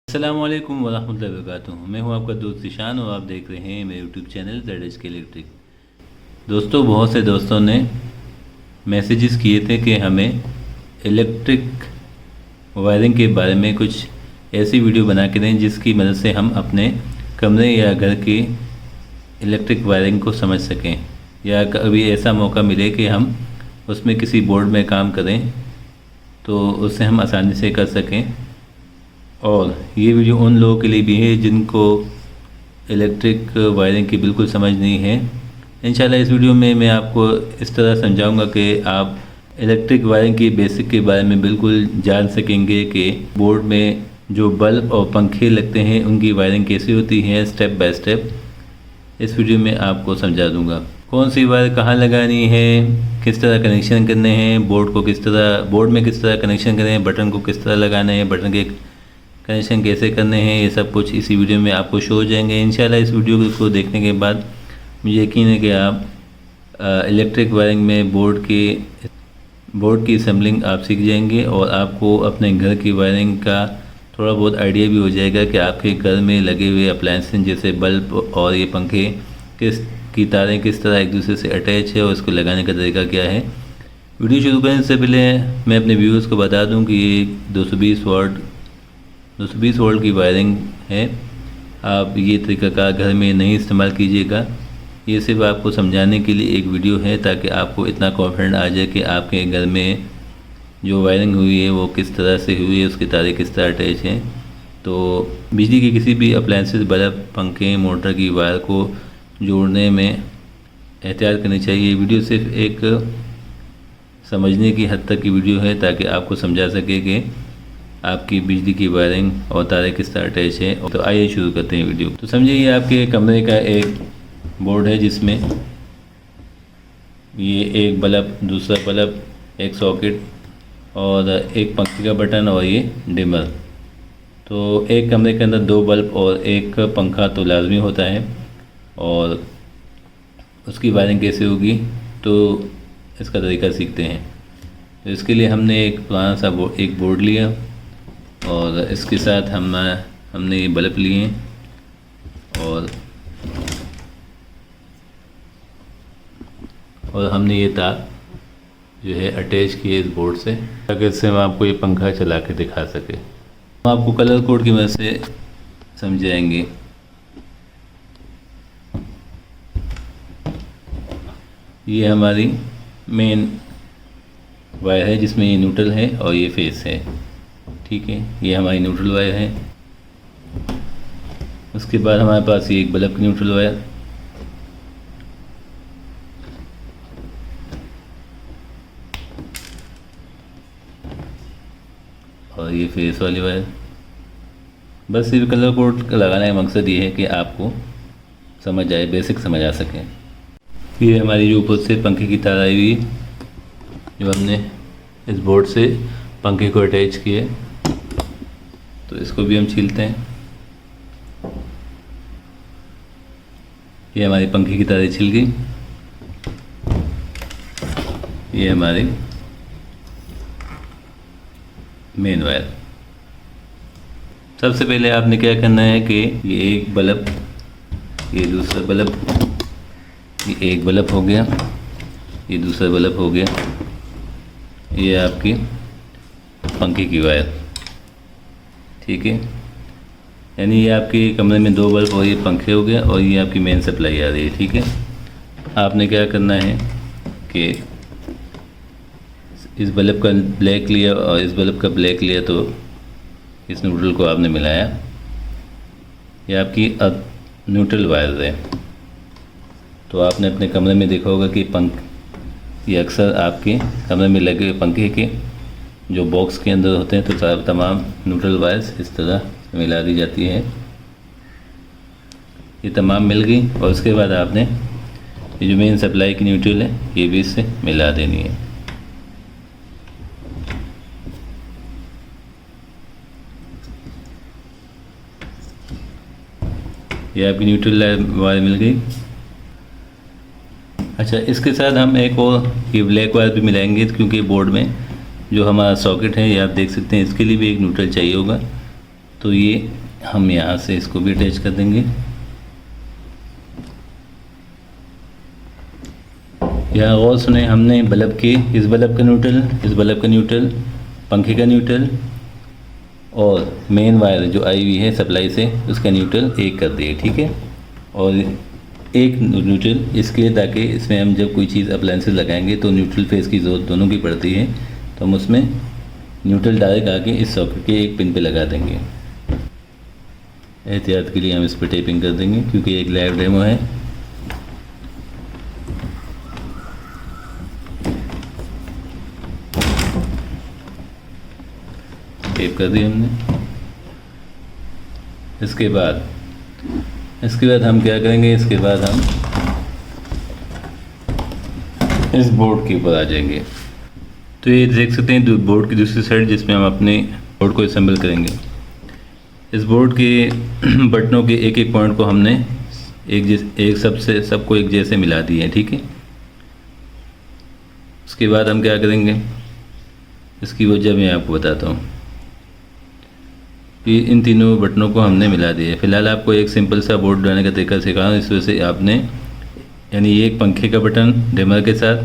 अस्सलाम वालेकुम वरहमतुल्लाहि वबरकातुहू। मैं हूं आपका दोस्त ईशान और आप देख रहे हैं मेरे यूट्यूब चैनल ZHK इलेक्ट्रिक। दोस्तों, बहुत से दोस्तों ने मैसेजेस किए थे कि हमें इलेक्ट्रिक वायरिंग के बारे में कुछ ऐसी वीडियो बना के दें जिसकी मदद से हम अपने कमरे या घर की इलेक्ट्रिक वायरिंग को समझ सकें, या कभी ऐसा मौका मिले कि हम उसमें किसी बोर्ड में काम करें तो उससे हम आसानी से कर सकें। और ये वीडियो उन लोगों के लिए भी है जिनको इलेक्ट्रिक वायरिंग की बिल्कुल समझ नहीं है। इंशाल्लाह इस वीडियो में मैं आपको इस तरह समझाऊंगा कि आप इलेक्ट्रिक वायरिंग की बेसिक के बारे में बिल्कुल जान सकेंगे कि बोर्ड में जो बल्ब और पंखे लगते हैं उनकी वायरिंग कैसी होती है, स्टेप बाय स्टेप इस वीडियो में आपको समझा दूंगा। कौन सी वायर कहाँ लगानी है, किस तरह कनेक्शन करने हैं, बोर्ड में किस तरह कनेक्शन करें, बटन को किस तरह लगाना है, बटन के कनेक्शन कैसे करने हैं, ये सब कुछ इसी वीडियो में आपको शो हो जाएंगे। इंशाल्लाह इस वीडियो को देखने के बाद मुझे यकीन है कि आप इलेक्ट्रिक वायरिंग में बोर्ड की असेंबलिंग आप सीख जाएंगे और आपको अपने घर की वायरिंग का थोड़ा बहुत आइडिया भी हो जाएगा कि आपके घर में लगे हुए अप्लायंसेस जैसे बल्ब और ये पंखे की तारें किस तरह एक दूसरे से अटैच है और उसको लगाने का तरीका क्या है। वीडियो शुरू करने से पहले मैं अपने व्यूअर्स को बता दूं कि ये 220 वोल्ट की वायरिंग है। आप ये तरीक़ाकार घर में नहीं इस्तेमाल कीजिएगा। ये सिर्फ आपको समझाने के लिए एक वीडियो है ताकि आपको इतना कॉन्फिडेंट आ जाए कि आपके घर में जो वायरिंग हुई है वो किस तरह से हुई है, उसकी तारें किस तरह अटैच हैं। तो बिजली के किसी भी अप्लायंसेस, बल्ब, पंखे, मोटर की वायर को जोड़ने में एहतियात करनी चाहिए। वीडियो सिर्फ एक समझने की हद तक की वीडियो है ताकि आपको समझा सके कि आपकी बिजली की वायरिंग और तारें किस तरह अटैच है। तो आइए शुरू करते हैं वीडियो। तो समझिए ये आपके कमरे का एक बोर्ड है जिसमें ये एक बल्ब, दूसरा बल्ब, एक सॉकेट और एक पंखे का बटन और ये डिमर। तो एक कमरे के अंदर 2 बल्ब और एक पंखा तो लाजमी होता है। और उसकी वायरिंग कैसे होगी तो इसका तरीका सीखते हैं। तो इसके लिए हमने एक पुराना सा एक बोर्ड लिया और इसके साथ हमने ये बल्ब लिए और हमने ये तार जो है अटैच किए इस बोर्ड से ताकि इससे हम आपको ये पंखा चला के दिखा सके। हम आपको कलर कोड की मदद से समझाएंगे। ये हमारी मेन वायर है जिसमें ये न्यूट्रल है और ये फेस है, ठीक है। ये हमारी न्यूट्रल वायर है। उसके बाद हमारे पास ये एक बल्ब की न्यूट्रल वायर और ये फेस वाली वायर। बस सिर्फ कलर कोड लगाने का मकसद ये है कि आपको समझ आए, बेसिक समझ आ सके। ये हमारी जो ऊपर से पंखे की तार आई हुई जो हमने इस बोर्ड से पंखे को अटैच किए, तो इसको भी हम छीलते हैं। ये हमारी पंखे की तारें छिल गई। ये हमारी मेन वायर। सबसे पहले आपने क्या करना है कि ये एक बल्ब, ये दूसरा बल्ब, ये एक बल्ब हो गया, ये दूसरा बल्ब हो गया, ये आपकी पंखे की वायर, ठीक है। यानी ये आपके कमरे में 2 बल्ब और ये पंखे हो गया और ये आपकी मेन सप्लाई आ रही है, ठीक है। आपने क्या करना है कि इस बल्ब का ब्लैक लिया और इस बल्ब का ब्लैक लिया, तो इस न्यूट्रल को आपने मिलाया। ये आपकी अब न्यूट्रल वायर है। तो आपने अपने कमरे में देखा होगा कि ये अक्सर आपके कमरे में लगे हुए पंखे के जो बॉक्स के अंदर होते हैं, तो तमाम न्यूट्रल वायर्स इस तरह मिला दी जाती है। ये तमाम मिल गई और उसके बाद आपने ये जो मेन सप्लाई की न्यूट्रल है ये भी इससे मिला देनी है। ये आपकी न्यूट्रल वायर मिल गई। अच्छा, इसके साथ हम एक और ये ब्लैक वायर भी मिलाएंगे क्योंकि बोर्ड में जो हमारा सॉकेट है ये आप देख सकते हैं, इसके लिए भी एक न्यूट्रल चाहिए होगा। तो ये हम यहाँ से इसको भी अटैच कर देंगे। यहाँ गौर सुने, हमने बल्ब के, इस बल्ब का न्यूट्रल, इस बल्ब का न्यूट्रल, पंखे का न्यूट्रल और मेन वायर जो आई हुई है सप्लाई से उसका न्यूट्रल एक कर दिए, ठीक है। और एक न्यूट्रल इसके, ताकि इसमें हम जब कोई चीज़ अप्लायंसेस लगाएंगे तो न्यूट्रल फेस की ज़रूरत दोनों की पड़ती है, तो हम उसमें न्यूट्रल डायरेक्ट आके इस सॉकेट के एक पिन पे लगा देंगे। एहतियात के लिए हम इस पर टेपिंग कर देंगे क्योंकि एक लाइव डेमो है। टेप कर दी हमने। इसके बाद हम क्या करेंगे, इसके बाद हम इस बोर्ड के ऊपर आ जाएंगे। तो ये देख सकते हैं बोर्ड की दूसरी साइड जिसमें हम अपने बोर्ड को असेंबल करेंगे। इस बोर्ड के बटनों के एक एक पॉइंट को हमने सबको एक जैसे मिला दिए हैं, ठीक है। उसके बाद हम क्या करेंगे, इसकी वजह मैं आपको बताता हूँ कि इन तीनों बटनों को हमने मिला दिया है। फ़िलहाल आपको एक सिंपल सा बोर्ड बनाने का तरीका सिखा हूँ। इस वजह से आपने, यानी ये एक पंखे का बटन डिमर के साथ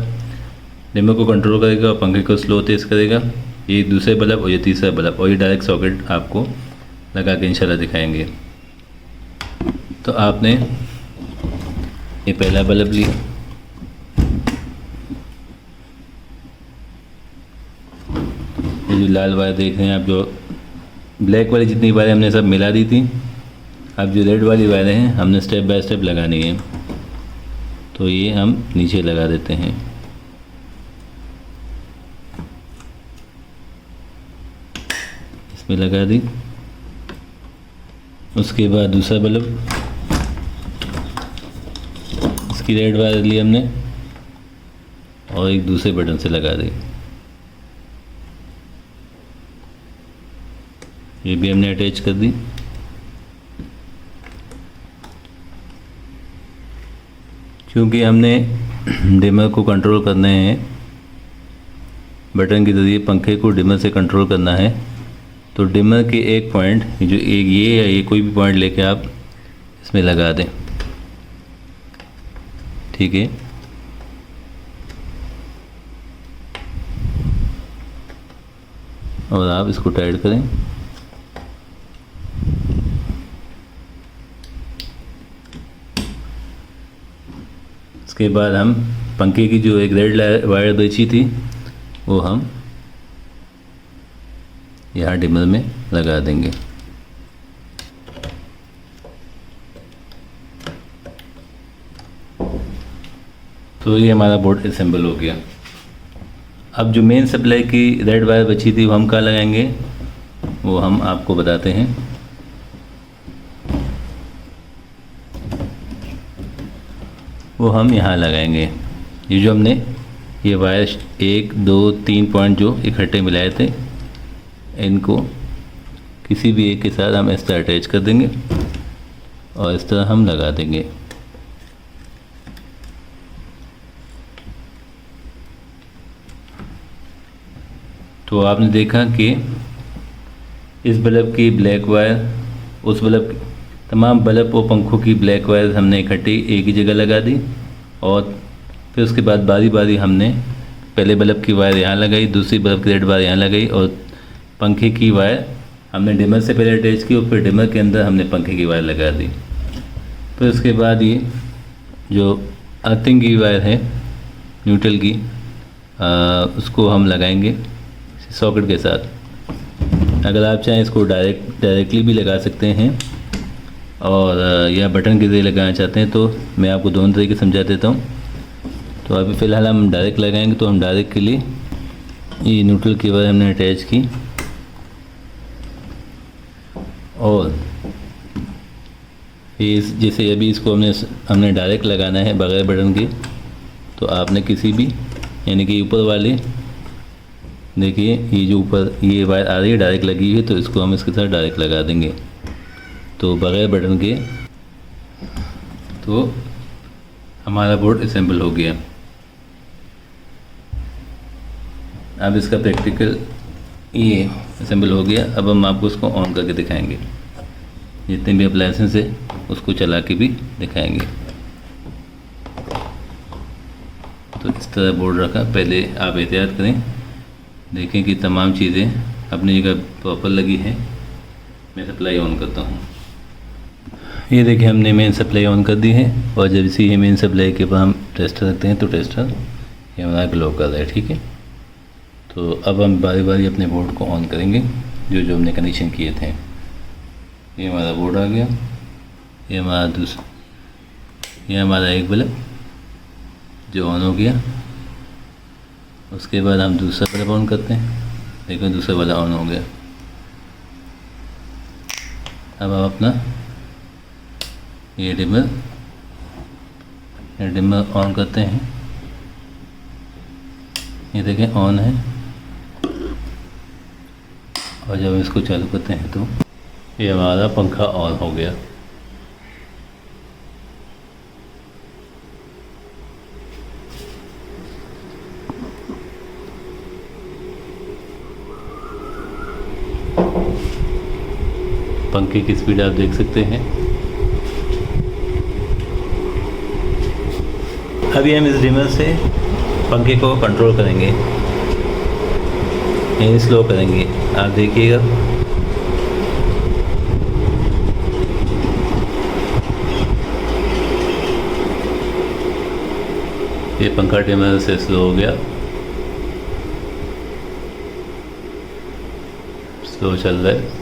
डिमर को कंट्रोल करेगा और पंखे को स्लो तेज़ करेगा। ये दूसरे बल्ब और ये तीसरा बल्ब, और ये डायरेक्ट सॉकेट आपको लगा के इंशाल्लाह दिखाएंगे। तो आपने ये पहला बल्ब लिया, ये जो लाल वायर देख रहे हैं आप, जो ब्लैक वाली जितनी वायरें हमने सब मिला दी थी, अब जो रेड वाली वायरें हैं हमने स्टेप बाय स्टेप लगानी है। तो ये हम नीचे लगा देते हैं। इसमें लगा दी। उसके बाद दूसरा बल्ब, इसकी रेड वायर ली हमने और एक दूसरे बटन से लगा दी। ये भी हमने अटैच कर दी। क्योंकि हमने डिमर को कंट्रोल करना है, बटन के ज़रिए पंखे को डिमर से कंट्रोल करना है, तो डिमर के एक पॉइंट, जो एक ये या ये कोई भी पॉइंट लेके आप इसमें लगा दें, ठीक है। और आप इसको टाइट करें। इसके बाद हम पंखे की जो एक रेड वायर बची थी वो हम यहाँ डिमर में लगा देंगे। तो ये हमारा बोर्ड असेंबल हो गया। अब जो मेन सप्लाई की रेड वायर बची थी वो हम कहाँ लगाएंगे, वो हम आपको बताते हैं। वो हम यहाँ लगाएंगे। ये जो हमने ये वायर 1 2 3 पॉइंट जो इकट्ठे मिलाए थे, इनको किसी भी एक के साथ हम इस तरह अटैच कर देंगे और इस तरह हम लगा देंगे। तो आपने देखा कि इस बल्ब की ब्लैक वायर, उस बल्ब, तमाम बल्ब और पंखों की ब्लैक वायर हमने इकट्ठी एक ही जगह लगा दी। और फिर उसके बाद बारी बारी हमने पहले बल्ब की वायर यहाँ लगाई, दूसरी बल्ब की रेड वायर यहाँ लगाई, और पंखे की वायर हमने डिमर से पहले अटैच की और फिर डिमर के अंदर हमने पंखे की वायर लगा दी। फिर उसके बाद ये जो अर्थिंग की वायर है न्यूट्रल की, उसको हम लगाएंगे सॉकेट के साथ। अगर आप चाहें इसको डायरेक्टली भी लगा सकते हैं और या बटन के ज़रिए लगाना चाहते हैं, तो मैं आपको दोनों तरीके समझा देता हूँ। तो अभी फ़िलहाल हम डायरेक्ट लगाएंगे, तो हम डायरेक्ट के लिए ये न्यूट्रल की वायर हमने अटैच की और ये जैसे अभी इसको हमने डायरेक्ट लगाना है बगैर बटन के, तो आपने किसी भी, यानी कि ऊपर वाले, देखिए ये जो ऊपर ये वायर आ रही है डायरेक्ट लगी हुई है, तो इसको हम इसके साथ डायरेक्ट लगा देंगे। तो बगैर बटन के तो हमारा बोर्ड असेंबल हो गया। अब इसका प्रैक्टिकल ये असेंबल हो गया। अब हम आपको उसको ऑन करके दिखाएंगे, जितने भी अप्लायंसेस है उसको चला के भी दिखाएंगे। तो इस तरह बोर्ड रखा, पहले आप एहतियात करें, देखें कि तमाम चीज़ें अपनी जगह प्रॉपर लगी हैं। मैं सप्लाई ऑन करता हूँ। ये देखिए हमने मेन सप्लाई ऑन कर दी है, और जब इसी मेन सप्लाई के ऊपर हम टेस्टर रखते हैं तो टेस्टर ये हमारा ग्लो कर रहा है। ठीक है, तो अब हम बारी बारी अपने बोर्ड को ऑन करेंगे जो जो हमने कनेक्शन किए थे। ये हमारा बोर्ड आ गया, ये हमारा दूसरा, ये हमारा एक बल्ब जो ऑन हो गया। उसके बाद हम दूसरा बल्ब ऑन करते हैं, देखो दूसरा वाला ऑन हो गया। अब हम अपना ये डिमर ऑन करते हैं, ये देखें ऑन है। और जब इसको चालू करते हैं तो ये हमारा पंखा ऑन हो गया। पंखे की स्पीड आप देख सकते हैं। अभी हम इस डिमर से पंखे को कंट्रोल करेंगे, यानी स्लो करेंगे, आप देखिएगा। ये पंखा डिमर से स्लो हो गया, स्लो चल रहा है।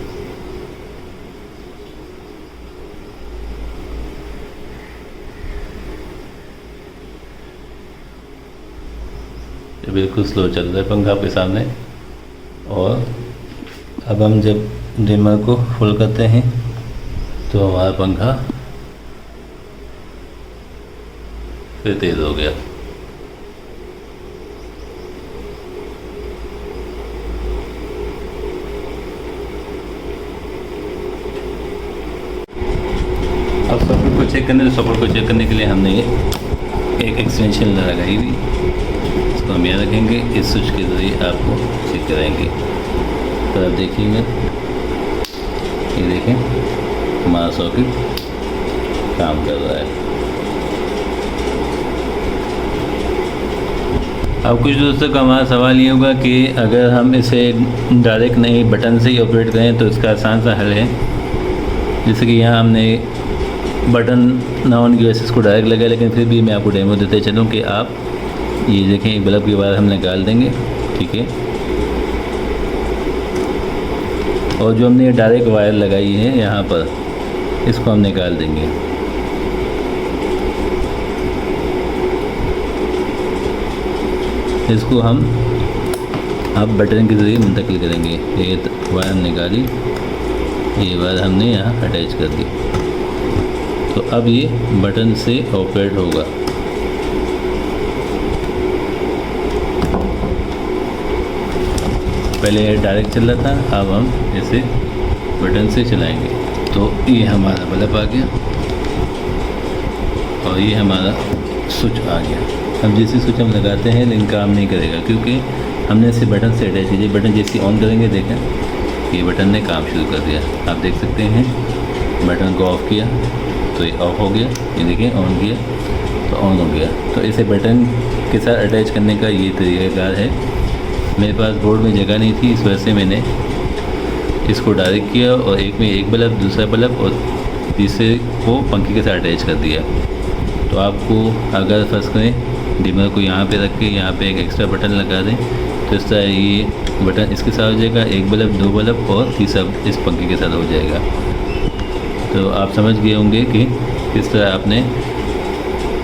बिल्कुल स्लो चल रहा है पंखा आपके सामने। और अब हम जब डिमर को फुल करते हैं तो हमारा पंखा फिर तेज़ हो गया। अब सॉकेट को चेक करने के लिए हमने एक एक्सटेंशन लगाई हुई, इसको हम यहाँ रखेंगे। इस स्विच के ज़रिए आपको चेक कराएंगे। तो आप देखिएगा, ये देखें हमारा सॉकेट काम कर रहा है। अब कुछ दोस्तों का हमारा सवाल ये होगा कि अगर हम इसे डायरेक्ट नहीं बटन से ही ऑपरेट करें तो इसका आसान सा हल है। जैसे कि यहाँ हमने बटन ना ऑन की वजह से इसको डायरेक्ट लगाया, लेकिन फिर भी मैं आपको डेमो देते चलूँ कि आप ये देखें बल्ब की वायर हम निकाल देंगे। ठीक है, और जो हमने डायरेक्ट वायर लगाई है यहाँ पर, इसको हम निकाल देंगे। इसको हम अब बटन के ज़रिए मुंतकिल करेंगे। ये वायर निकाली, ये वायर हमने यहाँ अटैच कर दी, तो अब ये बटन से ऑपरेट होगा। पहले डायरेक्ट चल रहा था, अब हम इसे बटन से चलाएंगे। तो ये हमारा बल्ब आ गया और ये हमारा स्विच आ गया। अब जैसे स्विच हम लगाते हैं लेकिन काम नहीं करेगा, क्योंकि हमने इसे बटन से अटैच किया। बटन जैसे ऑन करेंगे, देखें ये बटन ने काम शुरू कर दिया। आप देख सकते हैं, बटन को ऑफ़ किया तो ये ऑफ़ हो गया, ये देखें ऑन किया तो ऑन हो गया। तो इसे बटन के साथ अटैच करने का ये तरीक़ाकार है। मेरे पास बोर्ड में जगह नहीं थी, इस वजह से मैंने इसको डायरेक्ट किया और एक में एक बल्ब, दूसरा बल्ब और तीसरे को पंखे के साथ अटैच कर दिया। तो आपको अगर फर्ज करें डिमर को यहाँ पे रख के यहाँ पे एक एक्स्ट्रा बटन लगा दें तो इस तरह ये बटन इसके साथ हो जाएगा, एक बल्ब, दो बल्ब और तीसरा इस पंखे के साथ हो जाएगा। तो आप समझ गए होंगे कि किस तरह आपने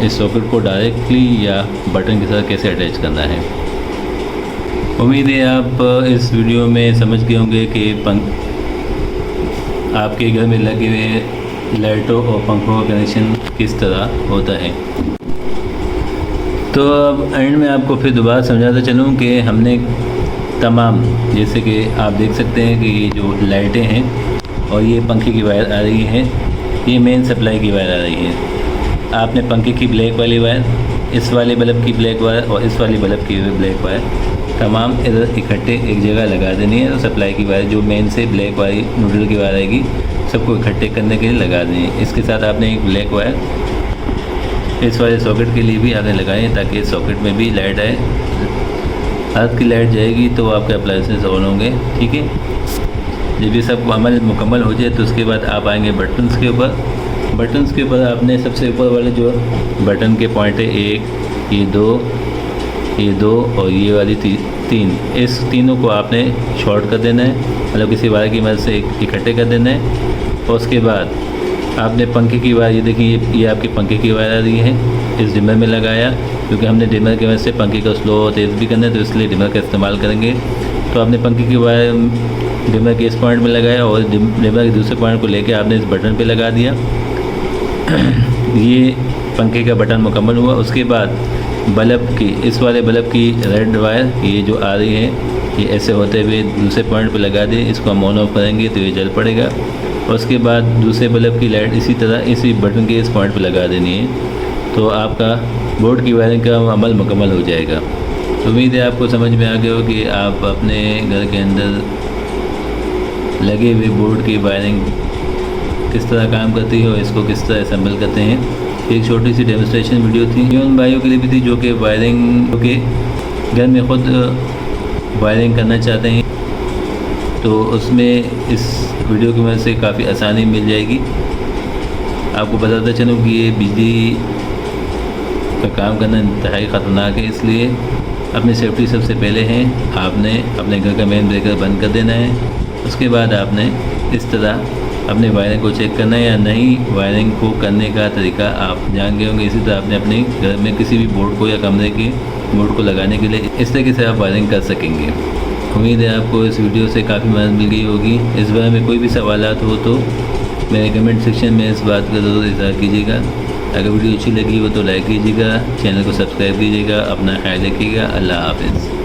इस सॉकेट को डायरेक्टली या बटन के साथ कैसे अटैच करना है। उम्मीद है आप इस वीडियो में समझ गए होंगे कि आपके घर में लगे हुए लाइटों और पंखों का कनेक्शन किस तरह होता है। तो अब एंड में आपको फिर दोबारा समझाता चलूँ कि हमने तमाम, जैसे कि आप देख सकते हैं कि ये जो लाइटें हैं और ये पंखे की वायर आ रही है, ये मेन सप्लाई की वायर आ रही है। आपने पंखे की ब्लैक वाली वायर इस वाले बल्ब की ब्लैक वायर और इस वाली बल्ब की ब्लैक वायर तमाम इधर इकट्ठे एक जगह लगा देनी है। तो सप्लाई की वायर जो मेन से ब्लैक वाली न्यूट्रल की वायर आएगी सबको इकट्ठे करने के लिए लगा देनी है। इसके साथ आपने एक ब्लैक वायर इस वाले सॉकेट के लिए भी आपने लगाए ताकि सॉकेट में भी लाइट आए। अर्थ की लाइट जाएगी तो आपके अप्लायंसेस ऑन होंगे। ठीक है, जब ये सब अमल मुकम्मल हो जाए तो उसके बाद आप आएंगे बटन्स के ऊपर। बटन्स के ऊपर आपने सबसे ऊपर वाले जो बटन के पॉइंट है, एक, ये दो और ये वाली तीन, इस तीनों को आपने शॉर्ट कर देना है, मतलब किसी वायर की मदद से इकट्ठे कर देना है। और उसके बाद आपने पंखे की वायर, ये देखिए ये आपकी पंखे की वायर आ रही है, इस डिमर में लगाया, क्योंकि हमने डिमर की वजह से पंखे को स्लो और तेज़ भी करना है तो इसलिए डिमर का इस्तेमाल करेंगे। तो आपने पंखे की वायर डिमर के इस पॉइंट में लगाया और डिमर के दूसरे पॉइंट को लेकर आपने इस बटन पे लगा दिया। ये पंखे का बटन मुकम्मल हुआ। उसके बाद बल्ब की, इस वाले बल्ब की रेड वायर ये जो आ रही है, ये ऐसे होते हुए दूसरे पॉइंट पे लगा दिए। इसको हम ऑन ऑफ करेंगे तो ये जल पड़ेगा। और उसके बाद दूसरे बल्ब की लाइट इसी तरह इसी बटन के इस पॉइंट पे लगा देनी है। तो आपका बोर्ड की वायरिंग का अमल मुकम्मल हो जाएगा। तो उम्मीद है आपको समझ में आ गया हो कि आप अपने घर के अंदर लगे हुए बोर्ड की वायरिंग किस तरह काम करती है और इसको किस तरह असेंबल करते हैं। एक छोटी सी डेमोस्ट्रेशन वीडियो थी, ये उन भाइयों के लिए भी थी जो कि वायरिंग के घर में ख़ुद वायरिंग करना चाहते हैं। तो उसमें इस वीडियो की मदद से काफ़ी आसानी मिल जाएगी। आपको बताता चलूँ कि ये बिजली का काम करना इंतहाई ख़तरनाक है, इसलिए अपनी सेफ्टी सबसे पहले है। आपने अपने घर का मेन ब्रेकर बंद कर देना है। उसके बाद आपने इस तरह अपने वायरिंग को चेक करना है या नहीं। वायरिंग को करने का तरीका आप जान गए होंगे। इसी तरह आपने अपने घर में किसी भी बोर्ड को या कमरे के बोर्ड को लगाने के लिए इस तरीके से आप वायरिंग कर सकेंगे। उम्मीद है आपको इस वीडियो से काफ़ी मदद मिल गई होगी। इस बारे में कोई भी सवालात हो तो मेरे कमेंट सेक्शन में इस बात का ज़रूर इज़हार कीजिएगा। अगर वीडियो अच्छी लगी हो तो लाइक कीजिएगा, चैनल को सब्सक्राइब कीजिएगा। अपना ख्याल रखिएगा। अल्लाह हाफ़िज़।